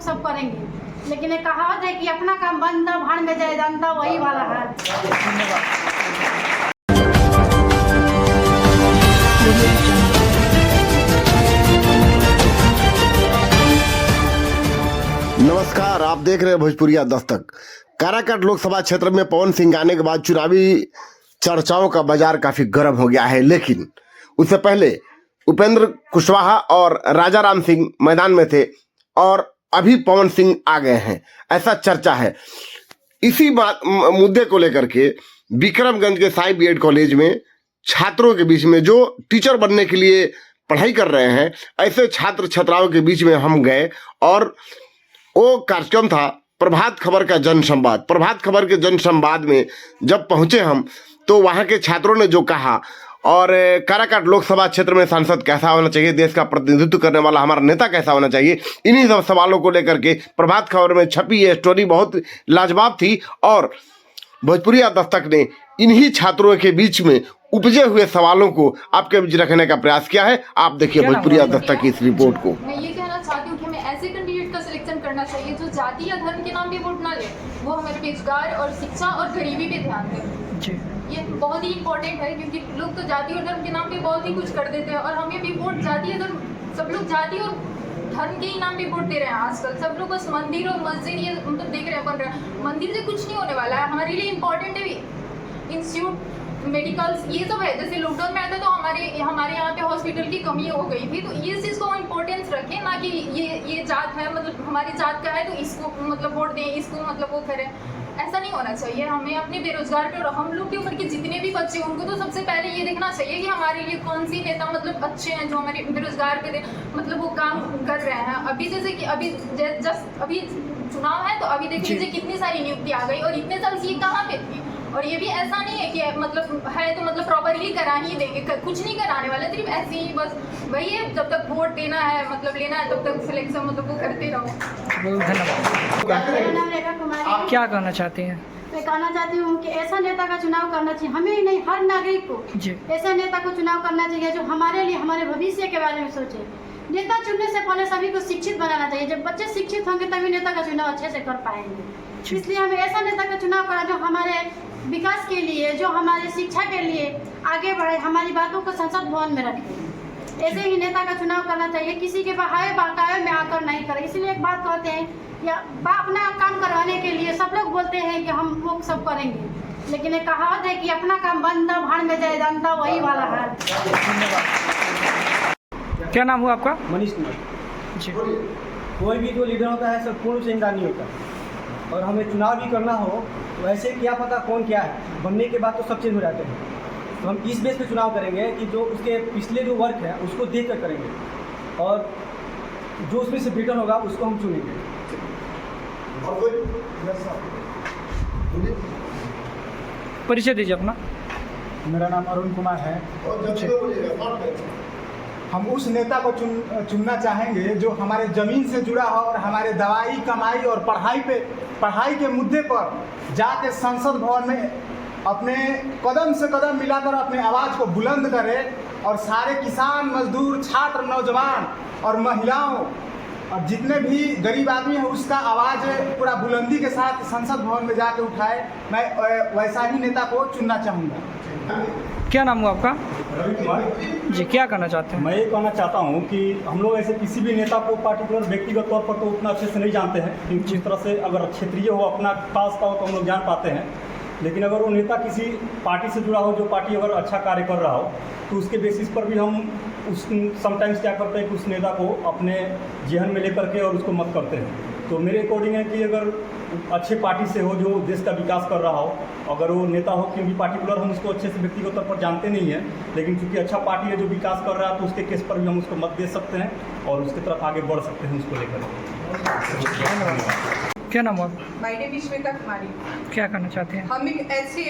सब करेंगे, लेकिन एक कहावत है कि अपना काम बंदा भाड़ में जाए जनता, वही वाला है। नमस्कार, आप देख रहे हैं भोजपुरिया दस्तक। काराकाट लोकसभा क्षेत्र में पवन सिंह आने के बाद चुनावी चर्चाओं का बाजार काफी गर्म हो गया है, लेकिन उससे पहले उपेंद्र कुशवाहा और राजा राम सिंह मैदान में थे और अभी पवन सिंह आ गए हैं, ऐसा चर्चा है। इसी मुद्दे को लेकर के विक्रमगंज के साई बीएड कॉलेज में छात्रों के बीच में जो टीचर बनने के लिए पढ़ाई कर रहे हैं, ऐसे छात्र छात्राओं के बीच में हम गए और वो कार्यक्रम था प्रभात खबर का जन संवाद। प्रभात खबर के जन संवाद में जब पहुंचे हम, तो वहां के छात्रों ने जो कहा और काराकाट लोकसभा क्षेत्र में सांसद कैसा होना चाहिए, देश का प्रतिनिधित्व करने वाला हमारा नेता कैसा होना चाहिए, इन्हीं सब सवालों को लेकर के प्रभात खबर में छपी ये स्टोरी बहुत लाजवाब थी और भोजपुरिया दस्तक ने इन्हीं छात्रों के बीच में उपजे हुए सवालों को आपके बीच रखने का प्रयास किया है। आप देखिए भोजपुरिया दस्तक की इस रिपोर्ट को। मैं ये कहना चाहती हूँ कि हमें ऐसे कैंडिडेट का सिलेक्शन करना चाहिए जो जाति या धर्म के नाम पे वोट ना ले, वो हमें रोजगार और शिक्षा और गरीबी पे ध्यान दें। ये बहुत ही इंपॉर्टेंट है, क्योंकि लोग तो जाति और धर्म के नाम पे बहुत ही कुछ कर देते हैं और हमें भी वोट जाति और सब लोग जाति और धर्म के ही नाम पे वोट दे रहे हैं। आजकल सब लोग बस मंदिर और मस्जिद ये मतलब देख रहे हैं, बन रहा है। मंदिर से कुछ नहीं होने वाला है। हमारे लिए इंपॉर्टेंट है इंस्टीट्यूट, मेडिकल्स, ये सब है। जैसे लॉकडाउन में आया था तो हमारे यहाँ पे हॉस्पिटल की कमी हो गई थी, तो ये चीज़ को इम्पोर्टेंस रखें, ना कि ये जात है, मतलब हमारी जात का है तो इसको मतलब वोट दें, इसको मतलब वो करें। ऐसा नहीं होना चाहिए। हमें अपने बेरोजगार पे और हम लोग के ऊपर के जितने भी बच्चे हैं उनको तो सबसे पहले ये देखना चाहिए कि हमारे लिए कौन सी नेता मतलब अच्छे हैं जो हमारे बेरोजगार पे मतलब वो काम कर रहे हैं। अभी जैसे कि अभी चुनाव है तो अभी देख लीजिए कितनी सारी नियुक्ति आ गई और इतने साल से ये कहाँ पे थी। और ये भी ऐसा नहीं है कि मतलब है तो मतलब प्रॉपरली करा ही देंगे, कुछ नहीं कराने वाले, सिर्फ ऐसे ही बस वही है। जब तक वोट देना है मतलब लेना है तब तक सिलेक्शन मतलब वो करते रहो। धन्यवाद। क्या कहना चाहते हैं? मैं कहना चाहती हूँ कि ऐसा नेता का चुनाव करना चाहिए, हमें ही नहीं हर नागरिक को ऐसा नेता को चुनाव करना चाहिए जो हमारे लिए हमारे भविष्य के बारे में सोचे। नेता चुनने से पहले सभी को शिक्षित बनाना चाहिए। जब बच्चे शिक्षित होंगे तभी नेता का चुनाव अच्छे से कर पाएंगे। इसलिए हमें ऐसा नेता का चुनाव करना जो हमारे विकास के लिए, जो हमारे शिक्षा के लिए आगे बढ़े, हमारी बातों को संसद भवन में रखे। ऐसे ही नेता का चुनाव करना चाहिए, किसी के बहाए बाकाए में आकर नहीं करे। इसलिए एक बात कहते हैं या अपना काम करवाने के लिए सब लोग बोलते हैं कि हम लोग सब करेंगे, लेकिन एक कहावत है कि अपना काम बंदा भाड़ में जाए जनता, वही वाला है। क्या नाम हुआ आपका? मनीष कुमार जी। कोई भी जो लीडर होता है सब पूर्ण से ईमानदारी होता है, और हमें चुनाव भी करना हो वैसे क्या पता कौन क्या है, बनने के बाद तो सब चेंज हो जाते हैं। तो हम इस बेस पे चुनाव करेंगे कि जो उसके पिछले जो वर्क है उसको देख कर करेंगे और जो उसमें से बेटर होगा उसको हम चुनेंगे। परिचय दीजिए अपना। मेरा नाम अरुण कुमार है। हम उस नेता को चुनना चाहेंगे जो हमारे ज़मीन से जुड़ा हो और हमारे दवाई कमाई और पढ़ाई के मुद्दे पर जाके संसद भवन में अपने कदम से कदम मिलाकर अपने आवाज़ को बुलंद करे और सारे किसान, मजदूर, छात्र, नौजवान और महिलाओं और जितने भी गरीब आदमी हैं उसका आवाज़ पूरा बुलंदी के साथ संसद भवन में जाके उठाए। मैं वैसा ही नेता को चुनना चाहूँगा। क्या नाम हुआ आपका? रवि कुमार जी। क्या कहना चाहते हैं? मैं ये कहना चाहता हूँ कि हम लोग ऐसे किसी भी नेता को पार्टिकुलर व्यक्तिगत तौर पर तो उतना अच्छे से नहीं जानते हैं, क्योंकि जिस तरह से अगर क्षेत्रीय हो, अपना पास का हो तो हम लोग जान पाते हैं। लेकिन अगर वो नेता किसी पार्टी से जुड़ा हो, जो पार्टी अगर अच्छा कार्य कर रहा हो, तो उसके बेसिस पर भी हम उस समटाइम्स क्या करते हैं कि उस नेता को अपने जेहन में लेकर के और उसको मत करते हैं। तो मेरे अकॉर्डिंग है कि अगर अच्छे पार्टी से हो जो देश का विकास कर रहा हो, अगर वो नेता हो, क्योंकि पार्टिकुलर हम उसको अच्छे से व्यक्तिगत तौर पर जानते नहीं हैं, लेकिन चूँकि अच्छा पार्टी है जो विकास कर रहा है तो उसके केस पर भी हम उसको मत दे सकते हैं और उसकी तरफ आगे बढ़ सकते हैं उसको लेकर। क्या नाम हुआ? माय नेम इज श्वेता कुमारी। क्या कहना चाहते हैं? हम एक ऐसे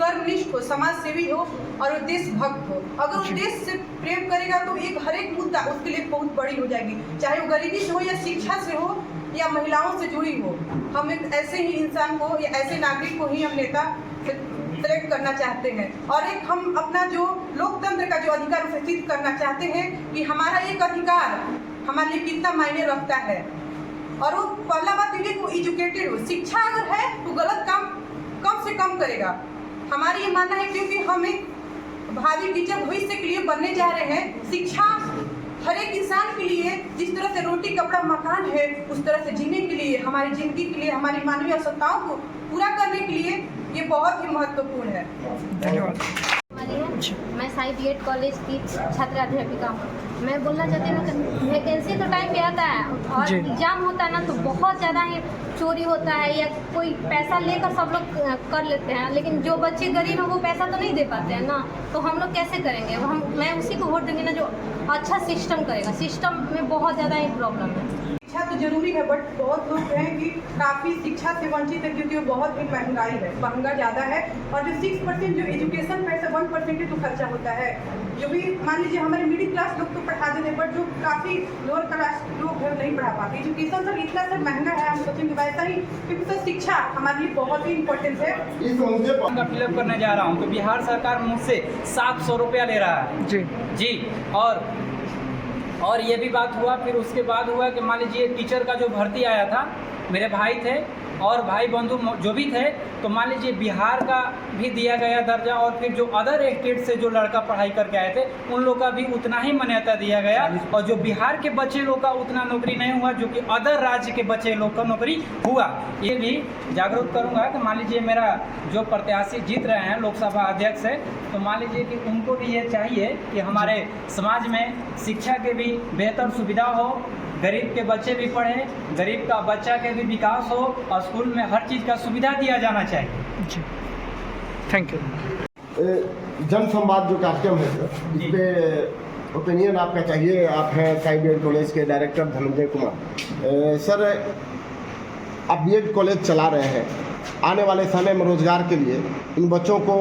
कर्मनिष्ठ हो, समाज सेवी हो और देशभक्त हो। अगर वो देश से प्रेम करेगा तो एक हर एक मुद्दा उसके लिए बहुत बड़ी हो जाएगी, चाहे वो गरीबी से हो या शिक्षा से हो या महिलाओं से जुड़ी हो। हम एक ऐसे ही इंसान को या ऐसे नागरिक को ही हम नेता सेलेक्ट करना चाहते हैं और एक हम अपना जो लोकतंत्र का जो अधिकार उसे सिद्ध करना चाहते हैं कि हमारा एक अधिकार हमारे लिए कितना मायने रखता है। और वो पहला बात ये कि वो एजुकेटेड हो। शिक्षा अगर है तो गलत काम कम से कम करेगा। हमारी ये मानना है, क्योंकि हम एक भावी टीचर भविष्य के लिए बनने जा रहे हैं। शिक्षा हर एक इंसान के लिए जिस तरह से रोटी कपड़ा मकान है, उस तरह से जीने के लिए, हमारी जिंदगी के लिए, हमारी मानवीय आवश्यकताओं को पूरा करने के लिए ये बहुत ही महत्वपूर्ण है। धन्यवाद। मैं साई बीएड कॉलेज की छात्रा अध्यापिका हूँ। मैं बोलना चाहती हूँ कि वैकेंसी तो टाइम पे आता है और जी। एग्जाम होता है ना, तो बहुत ज़्यादा ही चोरी होता है या कोई पैसा लेकर सब लोग कर लेते हैं, लेकिन जो बच्चे गरीब हैं वो पैसा तो नहीं दे पाते हैं ना, तो हम लोग कैसे करेंगे? मैं उसी को वोट दूंगी ना जो अच्छा सिस्टम करेगा। सिस्टम में बहुत ज़्यादा ही प्रॉब्लम है। शिक्षा तो जरूरी है, बट बहुत लोग हैं कि काफ़ी शिक्षा से वंचित है, क्योंकि वो बहुत ही महंगाई है, महंगा ज़्यादा है। और जो 6% जो एजुकेशन पे से 1% जो खर्चा होता है, जो भी मान लीजिए हमारे मिडिल क्लास लोग तो पढ़ा देते हैं, बट जो काफ़ी लोअर क्लास लोग हैं नहीं पढ़ा पाते। एजुकेशन सर इतना सर महंगा है, हम सोचेंगे वैसा ही, क्योंकि सर शिक्षा हमारे लिए बहुत ही इंपॉर्टेंट है। मैं फिलअप करने जा रहा हूँ, तो बिहार सरकार मुझसे 700 रुपया ले रहा है जी। और ये भी बात हुआ, फिर उसके बाद हुआ कि मान लीजिए टीचर का जो भर्ती आया था, मेरे भाई थे और भाई बंधु जो भी थे, तो मान लीजिए बिहार का भी दिया गया दर्जा, और फिर जो अदर स्टेट से जो लड़का पढ़ाई करके आए थे उन लोग का भी उतना ही मान्यता दिया गया, और जो बिहार के बच्चे लोग का उतना नौकरी नहीं हुआ, जो कि अदर राज्य के बच्चे लोग का नौकरी हुआ। ये भी जागरूक करूंगा कि मान लीजिए मेरा जो प्रत्याशी जीत रहे हैं लोकसभा अध्यक्ष है, तो मान लीजिए कि उनको भी ये चाहिए कि हमारे समाज में शिक्षा के भी बेहतर सुविधा हो, गरीब के बच्चे भी पढ़ें, गरीब का बच्चा के भी विकास हो, और स्कूल में हर चीज़ का सुविधा दिया जाना चाहिए जी। Thank you. जन संवाद जो कार्यक्रम है सर, इस पे ओपिनियन आपका चाहिए। आप हैं साई बीएड कॉलेज के डायरेक्टर धनंजय कुमार। सर, आप बीएड कॉलेज चला रहे हैं, आने वाले समय में रोजगार के लिए इन बच्चों को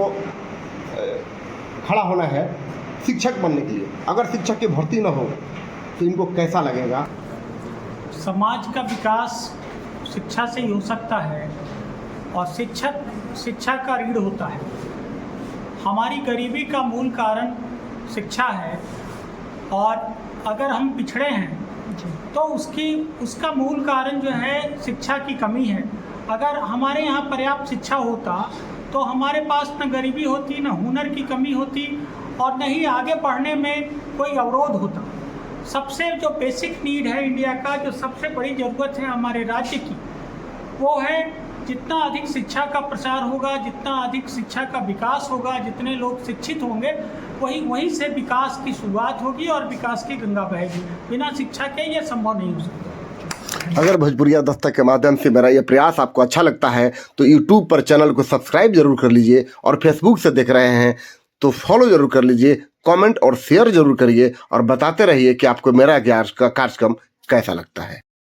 खड़ा होना है शिक्षक बनने के लिए। अगर शिक्षक की भर्ती न हो तो इनको कैसा लगेगा? समाज का विकास शिक्षा से ही हो सकता है, और शिक्षा का रीढ़ होता है। हमारी गरीबी का मूल कारण शिक्षा है, और अगर हम पिछड़े हैं तो उसका मूल कारण जो है शिक्षा की कमी है। अगर हमारे यहाँ पर्याप्त शिक्षा होता तो हमारे पास न गरीबी होती, न हुनर की कमी होती, और न ही आगे बढ़ने में कोई अवरोध होता। सबसे जो बेसिक नीड है इंडिया का, जो सबसे बड़ी ज़रूरत है हमारे राज्य की, वो है जितना अधिक शिक्षा का प्रसार होगा, जितना अधिक शिक्षा का विकास होगा, जितने लोग शिक्षित होंगे, वहीं से विकास की शुरुआत होगी और विकास की गंगा बहेगी। बिना शिक्षा के ये संभव नहीं हो सकता। अगर भोजपुरिया दस्तक के माध्यम से मेरा ये प्रयास आपको अच्छा लगता है तो यूट्यूब पर चैनल को सब्सक्राइब जरूर कर लीजिए, और फेसबुक से देख रहे हैं तो फॉलो जरूर कर लीजिए, कमेंट और शेयर जरूर करिए, और बताते रहिए कि आपको मेरा कार्यक्रम कैसा लगता है।